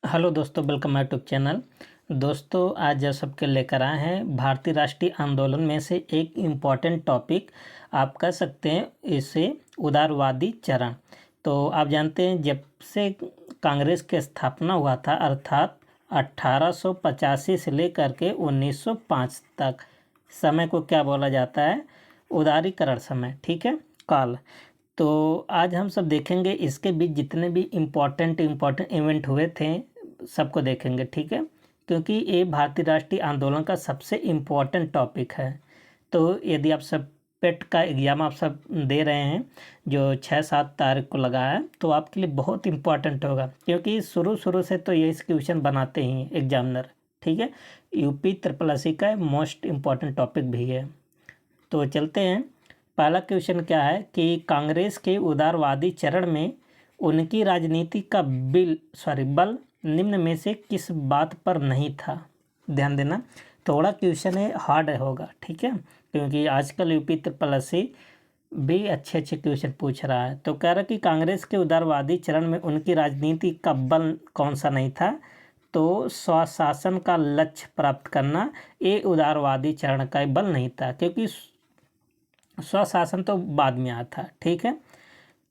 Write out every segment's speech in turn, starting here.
Hello दोस्तों, welcome my YouTube channel. दोस्तों, आज जो सबके लेकर आए हैं भारतीय राष्ट्रीय आंदोलन में से एक इम्पॉर्टेंट टॉपिक, आप कह सकते हैं इसे उदारवादी चरण। तो आप जानते हैं जब से कांग्रेस की स्थापना हुआ था, अर्थात 1885 से लेकर के 1905 तक, समय को क्या बोला जाता है? उदारीकरण समय, ठीक है, काल। तो आज हम सब देखेंगे इसके बीच जितने भी इम्पोर्टेंट इवेंट हुए थे सबको देखेंगे, ठीक है, क्योंकि ये भारतीय राष्ट्रीय आंदोलन का सबसे इम्पोर्टेंट टॉपिक है। तो यदि आप सब पेट का एग्ज़ाम आप सब दे रहे हैं जो 6-7 तारीख को लगा है, तो आपके लिए बहुत इम्पोर्टेंट होगा, क्योंकि शुरू शुरू से तो ये क्वेश्चन बनाते ही एग्जामिनर, ठीक है। यूपी ट्रिपल एससी का मोस्ट इम्पॉर्टेंट टॉपिक भी है। तो चलते हैं। पहला क्वेश्चन क्या है कि कांग्रेस के उदारवादी चरण में उनकी राजनीति का बल निम्न में से किस बात पर नहीं था? ध्यान देना, थोड़ा क्वेश्चन है, हार्ड होगा, ठीक है, क्योंकि आजकल यूपी ट्रिपल एससी भी अच्छे अच्छे क्वेश्चन पूछ रहा है। तो कह रहा कि कांग्रेस के उदारवादी चरण में उनकी राजनीति का बल कौन सा नहीं था? तो स्वशासन का लक्ष्य प्राप्त करना, ये उदारवादी चरण का बल नहीं था, क्योंकि स्वशासन तो बाद में आया था, ठीक है।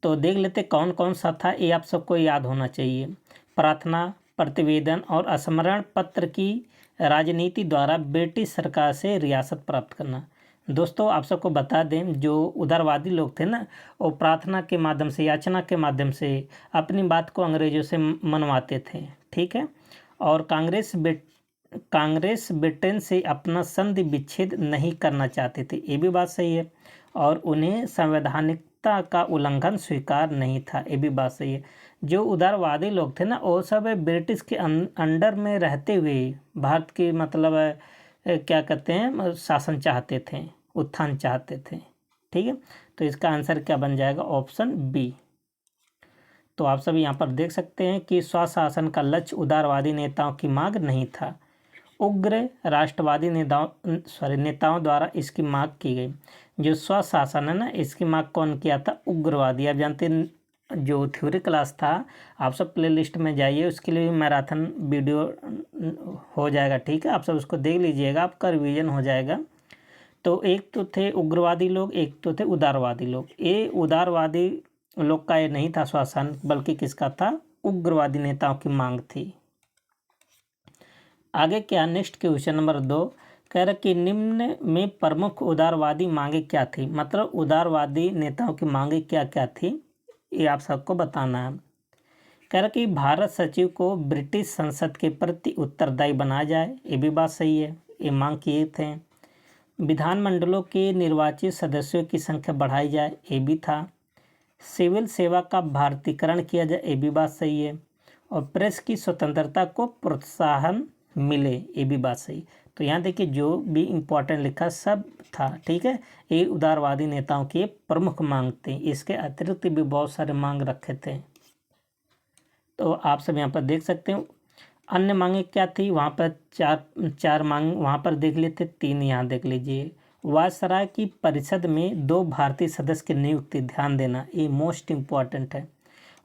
तो देख लेते कौन कौन सा था, ये आप सबको याद होना चाहिए। प्रार्थना, प्रतिवेदन और स्मरण पत्र की राजनीति द्वारा ब्रिटिश सरकार से रियासत प्राप्त करना। दोस्तों, आप सबको बता दें, जो उदारवादी लोग थे ना, वो प्रार्थना के माध्यम से, याचना के माध्यम से अपनी बात को अंग्रेजों से मनवाते थे, ठीक है। और कांग्रेस ब्रिटेन से अपना संधि विच्छेद नहीं करना चाहते थे, ये भी बात सही है। और उन्हें संवैधानिकता का उल्लंघन स्वीकार नहीं था, ये भी बात सही है। जो उदारवादी लोग थे ना, वो सब ब्रिटिश के अंडर में रहते हुए भारत की क्या कहते हैं, शासन चाहते थे, उत्थान चाहते थे, ठीक है। तो इसका आंसर क्या बन जाएगा? Option B. तो आप सब यहाँ पर देख सकते हैं कि स्वशासन का लक्ष्य उदारवादी नेताओं की मांग नहीं था, उग्र राष्ट्रवादी नेताओं द्वारा इसकी मांग की गई। जो स्वशासन है ना, इसकी मांग कौन किया था? उग्रवादी। आप जानते हैं, जो थ्योरी क्लास था, आप सब प्लेलिस्ट में जाइए, उसके लिए मैराथन वीडियो हो जाएगा, ठीक है, आप सब उसको देख लीजिएगा, आपका रिवीजन हो जाएगा। तो एक तो थे उग्रवादी लोग, एक तो थे उदारवादी लोग। ये उदारवादी लोग का ये नहीं था शासन, बल्कि किसका था? उग्रवादी नेताओं की मांग थी। आगे क्या, नेक्स्ट क्वेश्चन नंबर 2 कह रहा कि निम्न में प्रमुख उदारवादी मांगे क्या थी? मतलब उदारवादी नेताओं की मांगे क्या क्या थी, ये आप सबको बताना है। कह रहा कि भारत सचिव को ब्रिटिश संसद के प्रति उत्तरदायी बनाया जाए, ये भी बात सही है, ये मांग किए थे। विधानमंडलों के निर्वाचित सदस्यों की संख्या बढ़ाई जाए, ये भी था। सिविल सेवा का भारतीकरण किया जाए, ये भी बात सही है। और प्रेस की स्वतंत्रता को प्रोत्साहन मिले, ये भी बात सही। तो यहाँ देखिए, जो भी इम्पोर्टेंट लिखा सब था, ठीक है। ये उदारवादी नेताओं की प्रमुख मांग थी, इसके अतिरिक्त भी बहुत सारे मांग रखे थे। तो आप सब यहाँ पर देख सकते हो अन्य मांगे क्या थी। वहाँ पर चार मांग वहाँ पर देख लेते, 3 यहाँ देख लीजिए। वायसराय की परिषद में 2 भारतीय सदस्य की नियुक्ति, ध्यान देना, ये मोस्ट इम्पॉर्टेंट है।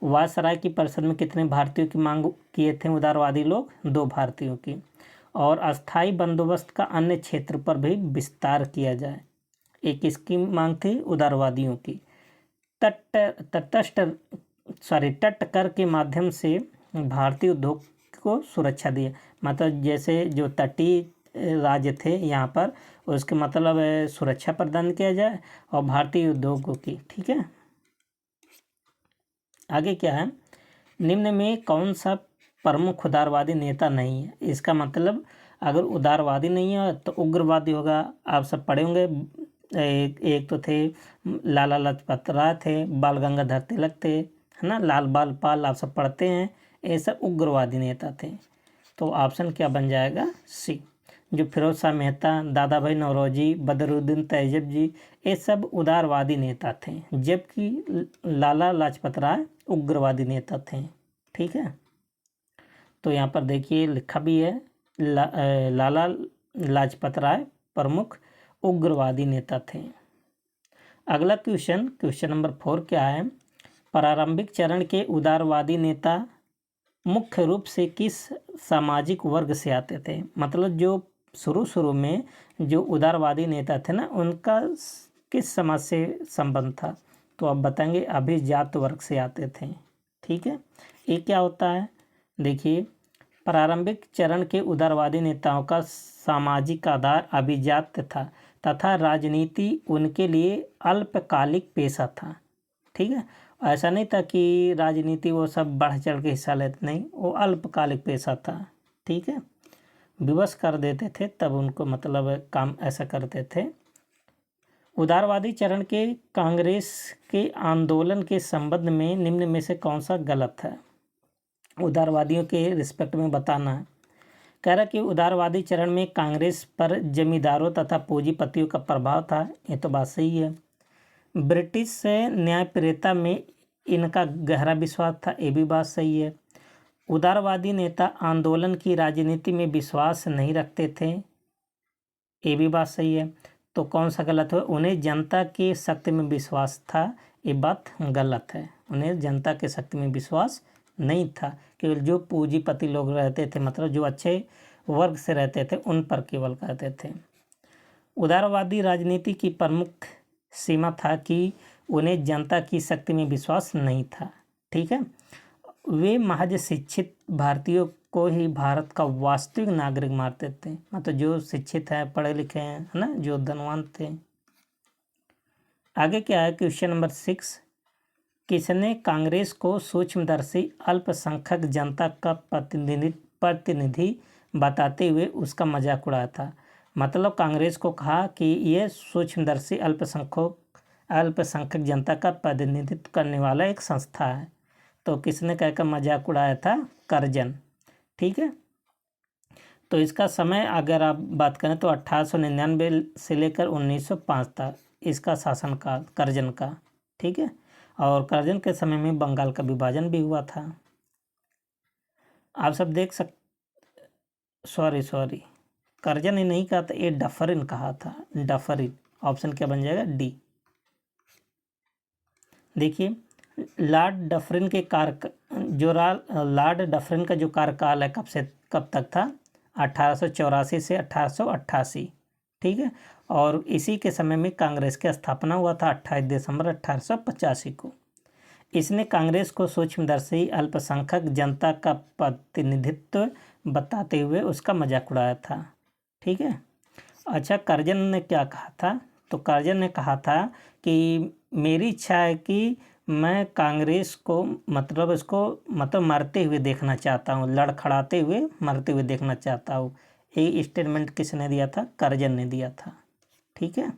वायसराय की परिषद में कितने भारतीयों की मांग किए थे उदारवादी लोग? 2 भारतीयों की। और अस्थाई बंदोबस्त का अन्य क्षेत्र पर भी विस्तार किया जाए, एक किसकी मांग थी? उदारवादियों की। तट कर के माध्यम से भारतीय उद्योग को सुरक्षा दिया, मतलब जैसे जो तटीय राज्य थे यहाँ पर, उसके सुरक्षा प्रदान किया जाए और भारतीय उद्योगों की, ठीक है। आगे क्या है, निम्न में कौन सा प्रमुख उदारवादी नेता नहीं है? इसका मतलब अगर उदारवादी नहीं है तो उग्रवादी होगा। आप सब पढ़े होंगे, एक तो थे लाला लाजपत राय थे, बाल गंगाधर तिलक थे, है ना, लाल बाल पाल, आप सब पढ़ते हैं, ये सब उग्रवादी नेता थे। तो ऑप्शन क्या बन जाएगा? सी। जो फिरोज शाह मेहता, दादा भाई नौरोजी, बदरुद्दीन तैयब जी, ये सब उदारवादी नेता थे, जबकि लाला लाजपत राय उग्रवादी नेता थे, ठीक है। तो यहाँ पर देखिए लिखा भी है, लाला लाजपत राय प्रमुख उग्रवादी नेता थे। अगला क्वेश्चन नंबर 4 क्या है? प्रारंभिक चरण के उदारवादी नेता मुख्य रूप से किस सामाजिक वर्ग से आते थे? मतलब जो शुरू में जो उदारवादी नेता थे ना, उनका किस समाज से संबंध था? तो आप बताएंगे अभिजात वर्ग से आते थे। ठीक है, ये क्या होता है? देखिए, प्रारंभिक चरण के उदारवादी नेताओं का सामाजिक आधार अभिजात था तथा राजनीति उनके लिए अल्पकालिक पेशा था। ठीक है, ऐसा नहीं था कि राजनीति वो सब बढ़ चढ़ के हिस्सा लेते, नहीं, वो अल्पकालिक पेशा था। ठीक है, विवश कर देते थे तब उनको, मतलब काम ऐसा करते थे। उदारवादी चरण के कांग्रेस के आंदोलन के संबंध में निम्न में से कौन सा गलत है? उदारवादियों के रिस्पेक्ट में बताना है। कह रहा कि उदारवादी चरण में कांग्रेस पर जमींदारों तथा पूंजीपतियों का प्रभाव था। ये तो बात सही है। ब्रिटिश न्यायप्रियता में इनका गहरा विश्वास था। ये भी बात सही है। उदारवादी नेता आंदोलन की राजनीति में विश्वास नहीं रखते थे। ये भी बात सही है। तो कौन सा गलत है? उन्हें जनता की शक्ति में विश्वास था। ये बात गलत है। उन्हें जनता की शक्ति में विश्वास नहीं था, केवल जो पूंजीपति लोग रहते थे, मतलब जो अच्छे वर्ग से रहते थे, उन पर केवल कहते थे। उदारवादी राजनीति की प्रमुख सीमा था कि उन्हें जनता की शक्ति में विश्वास नहीं था। ठीक है, वे महज शिक्षित भारतीयों को ही भारत का वास्तविक नागरिक मानते थे। मतलब जो शिक्षित है, पढ़े लिखे हैं, है ना, जो धनवान थे। आगे क्या है? क्वेश्चन नंबर 6, किसने कांग्रेस को सूक्ष्मदर्शी अल्पसंख्यक जनता का प्रतिनिधि बताते हुए उसका मजाक उड़ाया था? मतलब कांग्रेस को कहा कि ये सूक्ष्मदर्शी अल्पसंख्यक जनता का प्रतिनिधित्व करने वाला एक संस्था है। तो किसने कहकर मजाक उड़ाया था? करजन। ठीक है, तो इसका समय अगर आप बात करें तो 1899 से लेकर 1905 तक इसका शासनकाल करजन का। ठीक है, और करजन के समय में बंगाल का विभाजन भी हुआ था। आप सब देख सॉरी करजन ने नहीं कहा था, ये डफरिन कहा था। डफरिन। ऑप्शन क्या बन जाएगा? डी। देखिए, लॉर्ड डफरिन के लॉर्ड डफरिन का जो कार्यकाल है कब तक था? 1884 से 1888। ठीक है, और इसी के समय में कांग्रेस की स्थापना हुआ था 28 दिसंबर 1885 को। इसने कांग्रेस को सूक्ष्मदर्शी अल्पसंख्यक जनता का प्रतिनिधित्व बताते हुए उसका मजाक उड़ाया था। ठीक है, अच्छा, करजन ने क्या कहा था? तो करजन ने कहा था कि मेरी इच्छा है कि मैं कांग्रेस को, मतलब इसको मरते हुए देखना चाहता हूँ, लड़खड़ाते हुए मरते हुए देखना चाहता हूँ। ये स्टेटमेंट किसने दिया था? करजन ने दिया था। ठीक है,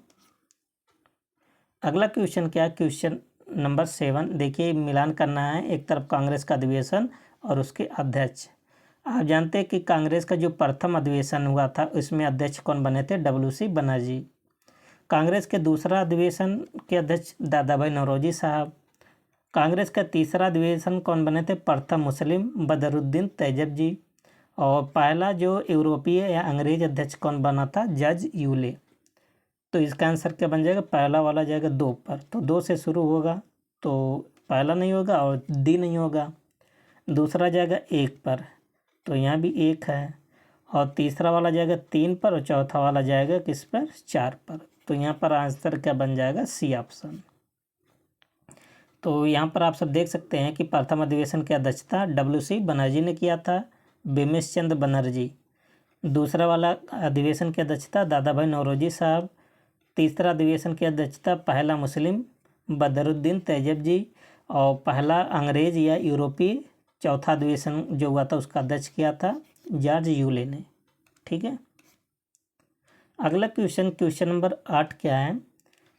अगला क्वेश्चन क्या है? Question number 7। देखिए, मिलान करना है। एक तरफ कांग्रेस का अधिवेशन और उसके अध्यक्ष। आप जानते हैं कि कांग्रेस का जो प्रथम अधिवेशन हुआ था उसमें अध्यक्ष कौन बने थे? WC बनर्जी। कांग्रेस के दूसरा अधिवेशन के अध्यक्ष दादा भाई नौरोजी साहब। कांग्रेस का तीसरा अधिवेशन कौन बने थे? प्रथम मुस्लिम बदरुद्दीन तैयब जी। और पहला जो यूरोपीय या अंग्रेज अध्यक्ष कौन बना था? जज यूले। तो इसका आंसर क्या बन जाएगा? पहला वाला जाएगा 2 पर, तो 2 से शुरू होगा, तो पहला नहीं होगा और डी नहीं होगा। दूसरा जाएगा 1 पर, तो यहाँ भी 1 है, और तीसरा वाला जाएगा 3 पर, और चौथा वाला जाएगा किस पर? 4 पर। तो यहाँ पर आंसर क्या बन जाएगा? C option. तो यहाँ पर आप सब देख सकते हैं कि प्रथम अधिवेशन की अध्यक्षता WC बनर्जी ने किया था, बिमेश चंद्र बनर्जी। दूसरा वाला अधिवेशन की अध्यक्षता दादा भाई नौरोजी साहब। तीसरा अधिवेशन की अध्यक्षता पहला मुस्लिम बदरुद्दीन तैयब जी, और पहला अंग्रेज या यूरोपीय चौथा अधिवेशन जो हुआ था उसका अध्यक्ष किया था जॉर्ज यूले ने। ठीक है, अगला क्वेश्चन नंबर 8 क्या है?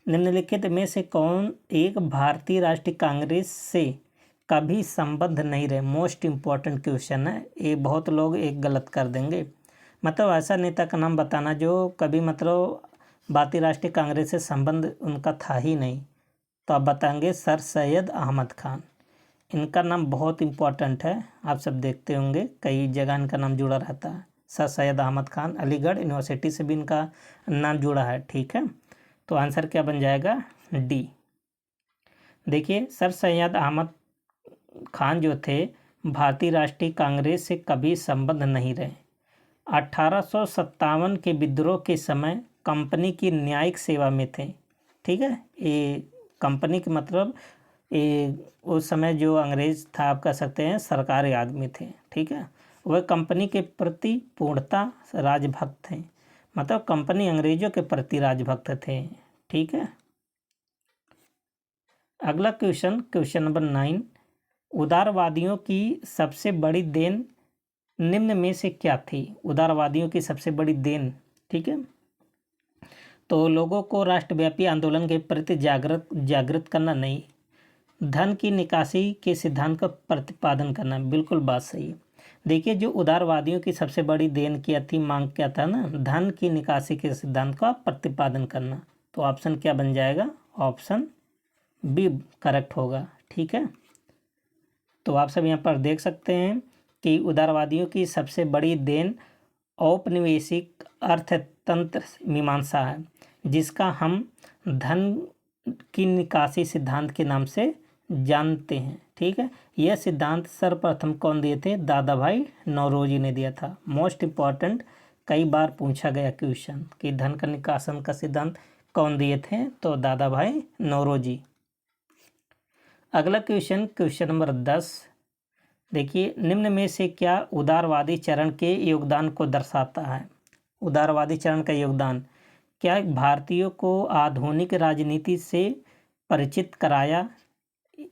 निम्नलिखित में से कौन एक भारतीय राष्ट्रीय कांग्रेस से कभी संबद्ध नहीं रहे? मोस्ट इम्पॉर्टेंट क्वेश्चन है ये, बहुत लोग एक गलत कर देंगे। मतलब ऐसा नेता का नाम बताना जो कभी, मतलब भारतीय राष्ट्रीय कांग्रेस से संबंध उनका था ही नहीं। तो आप बताएंगे सर सैयद अहमद खान। इनका नाम बहुत इम्पॉर्टेंट है, आप सब देखते होंगे कई जगह इनका नाम जुड़ा रहता है। सर सैयद अहमद खान, अलीगढ़ यूनिवर्सिटी से भी इनका नाम जुड़ा है। ठीक है, तो आंसर क्या बन जाएगा? डी। देखिए, सर सैयद अहमद खान जो थे भारतीय राष्ट्रीय कांग्रेस से कभी संबंध नहीं रहे। 1857 के विद्रोह के समय कंपनी की न्यायिक सेवा में थे। ठीक है, ये कंपनी के मतलब ये उस समय जो अंग्रेज था, आप कह सकते हैं सरकारी आदमी थे। ठीक है, वह कंपनी के प्रति पूर्णतः राजभक्त थे, मतलब कंपनी अंग्रेजों के प्रति राजभक्त थे। ठीक है, अगला क्वेश्चन नंबर 9, उदारवादियों की सबसे बड़ी देन निम्न में से क्या थी? उदारवादियों की सबसे बड़ी देन। ठीक है, तो लोगों को राष्ट्रव्यापी आंदोलन के प्रति जागृत करना नहीं, धन की निकासी के सिद्धांत का प्रतिपादन करना। बिल्कुल बात सही है। देखिए, जो उदारवादियों की सबसे बड़ी देन क्या थी, मांग क्या था ना, धन की निकासी के सिद्धांत का प्रतिपादन करना। तो ऑप्शन क्या बन जाएगा? ऑप्शन बी करेक्ट होगा। ठीक है, तो आप सब यहाँ पर देख सकते हैं कि उदारवादियों की सबसे बड़ी देन औपनिवेशिक अर्थतंत्र मीमांसा है, जिसका हम धन की निकासी सिद्धांत के नाम से जानते हैं। ठीक है, यह सिद्धांत सर्वप्रथम कौन दिए थे? दादा भाई नौरोजी ने दिया था। मोस्ट इम्पॉर्टेंट, कई बार पूछा गया क्वेश्चन कि धन का निकासन का सिद्धांत कौन दिए थे? तो दादा भाई नौरोजी। अगला क्वेश्चन नंबर 10, देखिए, निम्न में से क्या उदारवादी चरण के योगदान को दर्शाता है? उदारवादी चरण का योगदान क्या? भारतीयों को आधुनिक राजनीति से परिचित कराया।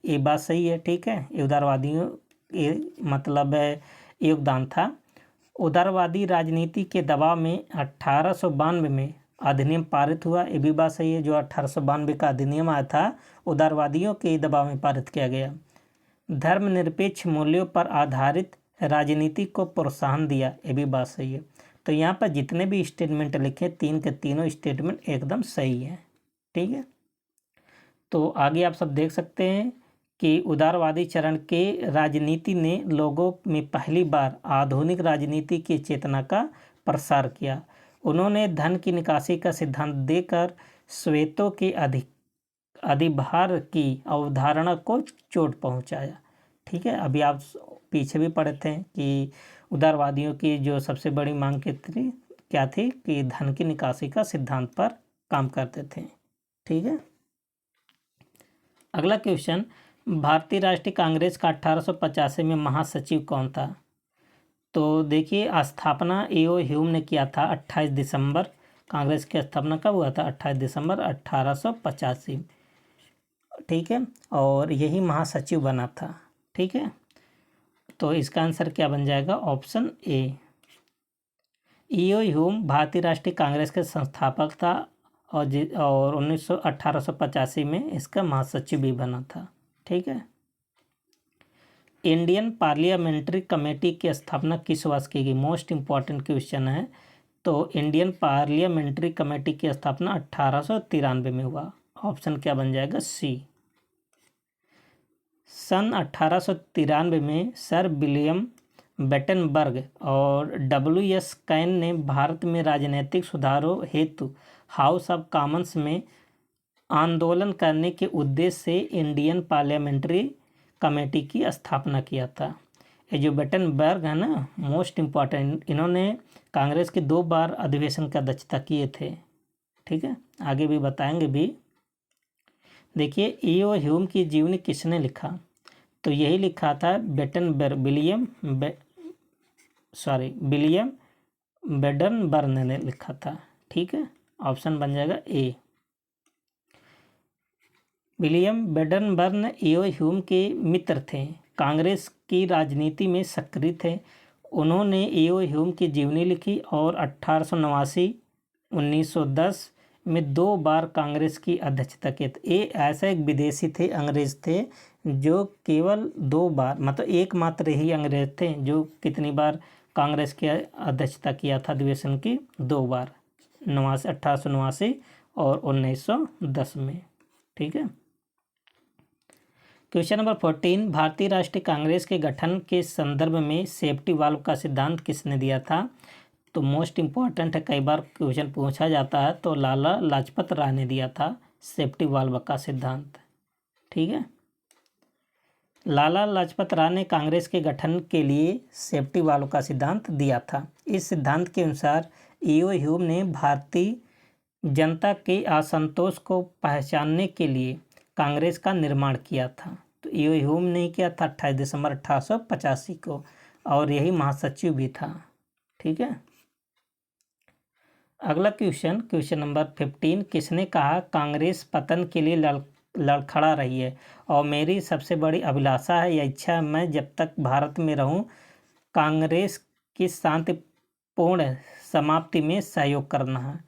ये बात सही है। ठीक है, उदारवादियों ये मतलब योगदान था। उदारवादी राजनीति के दबाव में 1892 में अधिनियम पारित हुआ। ये भी बात सही है। जो 1892 का अधिनियम आया था, उदारवादियों के दबाव में पारित किया गया। धर्मनिरपेक्ष मूल्यों पर आधारित राजनीति को प्रोत्साहन दिया। ये भी बात सही है। तो यहाँ पर जितने भी स्टेटमेंट लिखे, तीन के तीनों स्टेटमेंट एकदम सही है। ठीक है, तो आगे आप सब देख सकते हैं कि उदारवादी चरण के राजनीति ने लोगों में पहली बार आधुनिक राजनीति की चेतना का प्रसार किया। उन्होंने धन की निकासी का सिद्धांत देकर श्वेतों के अधिभार की अवधारणा को चोट पहुंचाया। ठीक है, अभी आप पीछे भी पढ़े थे कि उदारवादियों की जो सबसे बड़ी मांग क्या थी कि धन की निकासी का सिद्धांत पर काम करते थे। ठीक है, अगला क्वेश्चन, भारतीय राष्ट्रीय कांग्रेस का 1885 में महासचिव कौन था? तो देखिए, स्थापना ए.ओ. ह्यूम ने किया था 28 दिसंबर। कांग्रेस की स्थापना कब हुआ था? 28 दिसंबर 1885। ठीक है, और यही महासचिव बना था। ठीक है, तो इसका आंसर क्या बन जाएगा? Option A. ए.ओ. ह्यूम भारतीय राष्ट्रीय कांग्रेस के संस्थापक था और 1885 में इसका महासचिव भी बना था। ठीक है, इंडियन पार्लियामेंट्री कमेटी की स्थापना किस वर्ष की गई? मोस्ट इम्पॉर्टेंट क्वेश्चन है। तो इंडियन पार्लियामेंट्री कमेटी की स्थापना 1893 में हुआ। ऑप्शन क्या बन जाएगा? सी। सन 1893 में सर विलियम बेटनबर्ग और W.S. कैन ने भारत में राजनीतिक सुधारों हेतु हाउस ऑफ कॉमन्स में आंदोलन करने के उद्देश्य से इंडियन पार्लियामेंट्री कमेटी की स्थापना किया था। ये जो बेटनबर्ग है ना, मोस्ट इम्पॉर्टेंट, इन्होंने कांग्रेस के 2 बार अधिवेशन की अध्यक्षता किए थे। ठीक है, आगे भी बताएंगे भी। देखिए, ए.ओ. ह्यूम की जीवनी किसने लिखा? तो यही लिखा था बेटनबर्ग, विलियम बेडनबर्ग ने लिखा था। ठीक है, ऑप्शन बन जाएगा A. William Wedderburn A O. Hume के मित्र थे, कांग्रेस की राजनीति में सक्रिय थे। उन्होंने ए.ओ. ह्यूम की जीवनी लिखी और 1889, 1910 में 2 बार कांग्रेस की अध्यक्षता की। ये ऐसा एक विदेशी थे, अंग्रेज थे, जो केवल 2 बार, मतलब एकमात्र ही अंग्रेज थे जो कितनी बार कांग्रेस की अध्यक्षता किया था अधिवेशन की? 2 बार, 1889 और 1910 में। ठीक है, क्वेश्चन नंबर 14, भारतीय राष्ट्रीय कांग्रेस के गठन के संदर्भ में सेफ्टी वाल्व का सिद्धांत किसने दिया था? तो मोस्ट इम्पॉर्टेंट है, कई बार क्वेश्चन पूछा जाता है। तो लाला लाजपत राय ने दिया था सेफ्टी वाल्व का सिद्धांत। ठीक है, लाला लाजपत राय ने कांग्रेस के गठन के लिए सेफ्टी वालों का सिद्धांत दिया था। इस सिद्धांत के अनुसार ईओ ह्यूम ने भारतीय जनता के असंतोष को पहचानने के लिए कांग्रेस का निर्माण किया था। तो ईओ ह्यूम ने किया था 28 दिसंबर 1885 को, और यही महासचिव भी था। ठीक है। अगला क्वेश्चन नंबर 15, किसने कहा कांग्रेस पतन के लिए लड़खड़ा रही है और मेरी सबसे बड़ी अभिलाषा है या इच्छा, मैं जब तक भारत में रहूं कांग्रेस की शांतिपूर्ण समाप्ति में सहयोग करना है।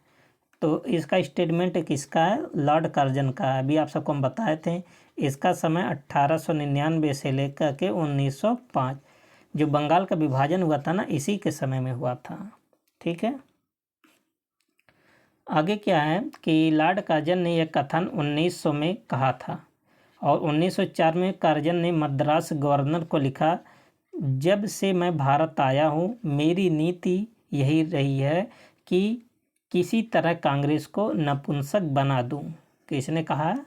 तो इसका स्टेटमेंट किसका है? लॉर्ड कर्जन का है। अभी आप सबको हम बताए थे। इसका समय 1899 से लेकर के 1905, जो बंगाल का विभाजन हुआ था ना, इसी के समय में हुआ था। ठीक है। आगे क्या है कि लॉर्ड कर्जन ने यह कथन 1900 में कहा था और 1904 में कर्जन ने मद्रास गवर्नर को लिखा, जब से मैं भारत आया हूँ मेरी नीति यही रही है कि किसी तरह कांग्रेस को नपुंसक बना दूं। किसने कहा है?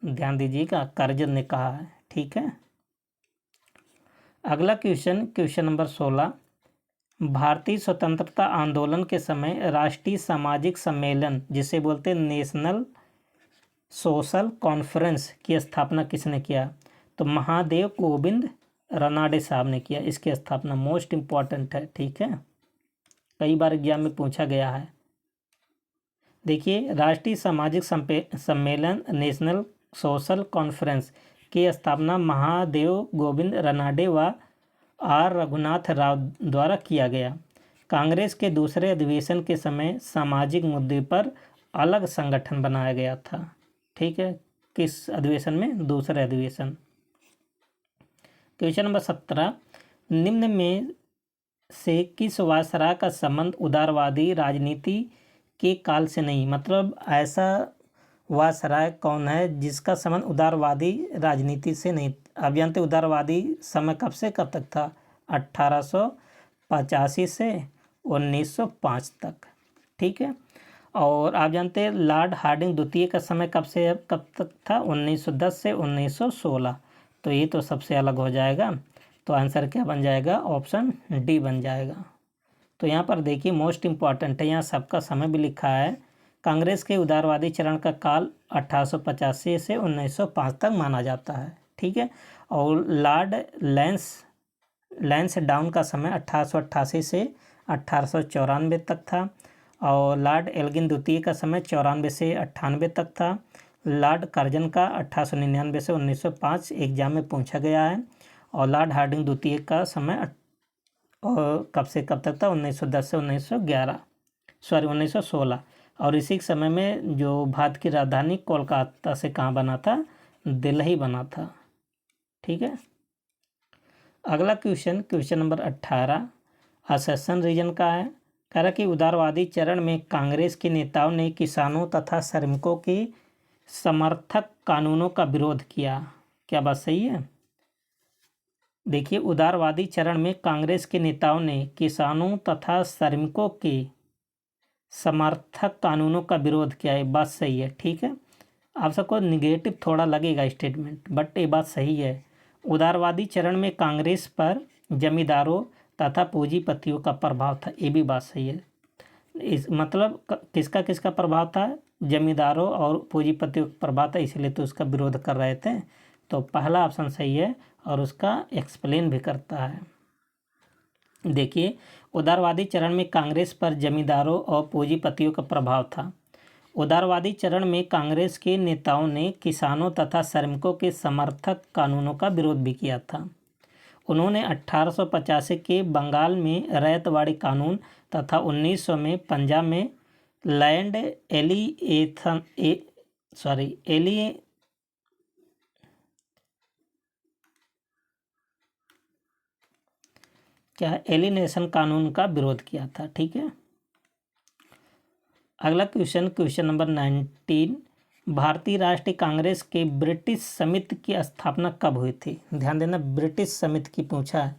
ध्यान दीजिएगा, कर्जन ने कहा है। ठीक है। अगला क्वेश्चन नंबर 16, भारतीय स्वतंत्रता आंदोलन के समय राष्ट्रीय सामाजिक सम्मेलन, जिसे बोलते हैं नेशनल सोशल कॉन्फ्रेंस, की स्थापना किसने किया? तो महादेव गोविंद रनाडे साहब ने किया इसकी स्थापना। मोस्ट इम्पॉर्टेंट है। ठीक है, कई बार एग्जाम में पूछा गया है। देखिए, राष्ट्रीय सामाजिक सम्मेलन नेशनल सोशल कॉन्फ्रेंस की स्थापना महादेव गोविंद रनाडे व आर रघुनाथ राव द्वारा किया गया। कांग्रेस के दूसरे अधिवेशन के समय सामाजिक मुद्दे पर अलग संगठन बनाया गया था। ठीक है, किस अधिवेशन में? दूसरे अधिवेशन। क्वेश्चन नंबर 17, निम्न में से किस वायसराय का संबंध उदारवादी राजनीति के काल से नहीं? मतलब ऐसा वायसराय कौन है जिसका संबंध उदारवादी राजनीति से नहीं? आप जानते उदारवादी समय कब से कब तक था? 1885 से 1905 तक। ठीक है। और आप जानते हैं लॉर्ड हार्डिंग द्वितीय का समय कब से कब तक था? 1910 से 1916। तो ये तो सबसे अलग हो जाएगा। तो आंसर क्या बन जाएगा? ऑप्शन डी बन जाएगा। तो यहाँ पर देखिए, मोस्ट इम्पॉर्टेंट है, यहाँ सबका समय भी लिखा है। कांग्रेस के उदारवादी चरण का काल 1885 से 1905 तक माना जाता है। ठीक है। और लॉर्ड लैंसडाउन का समय 1888 से 1894 तक था। और लॉर्ड एल्गिन द्वितीय का समय 94 से 98 तक था। लॉर्ड कर्जन का 1899 से 1905 एग्जाम में पूछा गया है। और लॉर्ड हार्डिंग द्वितीय का समय और कब से कब तक था? 1910 से 1916। और इसी समय में जो भारत की राजधानी कोलकाता से कहाँ बना था? दिल्ली बना था। ठीक है। अगला क्वेश्चन नंबर 18 असेशन रीजन का है। कह रहा कि उदारवादी चरण में कांग्रेस के नेताओं ने किसानों तथा श्रमिकों के समर्थक कानूनों का विरोध किया। क्या बात सही है? देखिए, उदारवादी चरण में कांग्रेस के नेताओं ने किसानों तथा श्रमिकों के समर्थक कानूनों का विरोध किया। ये बात सही है। ठीक है। आप सबको निगेटिव थोड़ा लगेगा स्टेटमेंट, बट ये बात सही है। उदारवादी चरण में कांग्रेस पर जमींदारों तथा पूंजीपतियों का प्रभाव था। ये भी बात सही है। इस मतलब किसका किसका प्रभाव था? जमींदारों और पूंजीपतियों का प्रभाव था, इसलिए तो उसका विरोध कर रहे थे। तो पहला ऑप्शन सही है और उसका एक्सप्लेन भी करता है। देखिए, उदारवादी चरण में कांग्रेस पर जमींदारों और पूंजीपतियों का प्रभाव था। उदारवादी चरण में कांग्रेस के नेताओं ने किसानों तथा श्रमिकों के समर्थक कानूनों का विरोध भी किया था। उन्होंने 1885 के बंगाल में रैयतवाड़ी कानून तथा 1900 में पंजाब में लैंड एलिनेशन कानून का विरोध किया था। ठीक है। अगला क्वेश्चन नंबर 19, भारतीय राष्ट्रीय कांग्रेस के ब्रिटिश समिति की स्थापना कब हुई थी? ध्यान देना, ब्रिटिश समिति की पूछा है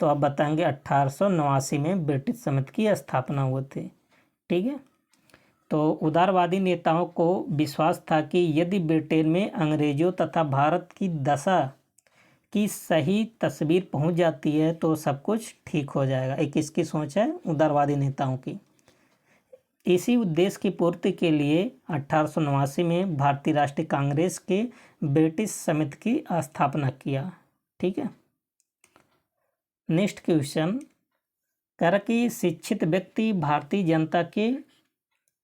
तो आप बताएंगे 1889 में ब्रिटिश समिति की स्थापना हुई थी। ठीक है। तो उदारवादी नेताओं को विश्वास था कि यदि ब्रिटेन में अंग्रेजों तथा भारत की दशा की सही तस्वीर पहुंच जाती है तो सब कुछ ठीक हो जाएगा। एक इसकी सोच है उदारवादी नेताओं की। इसी उद्देश्य की पूर्ति के लिए 1889 में भारतीय राष्ट्रीय कांग्रेस के ब्रिटिश समिति की स्थापना किया। ठीक है। नेक्स्ट क्वेश्चन कह रहा कि शिक्षित व्यक्ति भारतीय जनता के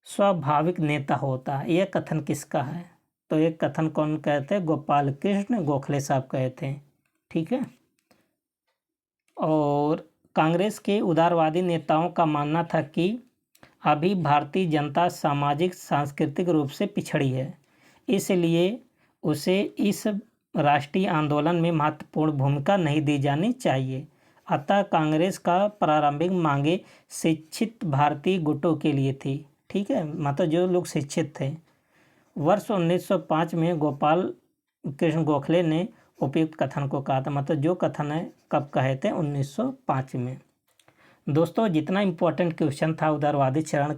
स्वाभाविक नेता होता है, यह कथन किसका है? तो ये कथन कौन कहते हैं? गोपाल कृष्ण गोखले साहब कहते हैं। ठीक है। और कांग्रेस के उदारवादी नेताओं का मानना था कि अभी भारतीय जनता सामाजिक सांस्कृतिक रूप से पिछड़ी है, इसलिए उसे इस राष्ट्रीय आंदोलन में महत्वपूर्ण भूमिका नहीं दी जानी चाहिए। अतः कांग्रेस का प्रारंभिक मांगे शिक्षित भारतीय गुटों के लिए थी। ठीक है, मतलब जो लोग शिक्षित थे। वर्ष 1905 में गोपाल कृष्ण गोखले ने उपयुक्त कथन को कहा था। मतलब जो कथन है कब कहे थे? 1905 में। दोस्तों, जितना इम्पोर्टेंट क्वेश्चन था उदारवादी चरण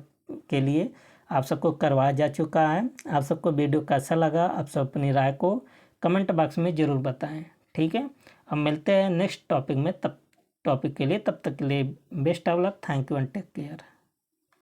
के लिए आप सबको करवाया जा चुका है। आप सबको वीडियो कैसा लगा? आप सब अपनी राय को कमेंट बॉक्स में ज़रूर बताएं। ठीक है। अब मिलते हैं नेक्स्ट टॉपिक में। तब टॉपिक के लिए तब तक के लिए best of luck. Thank you and take care.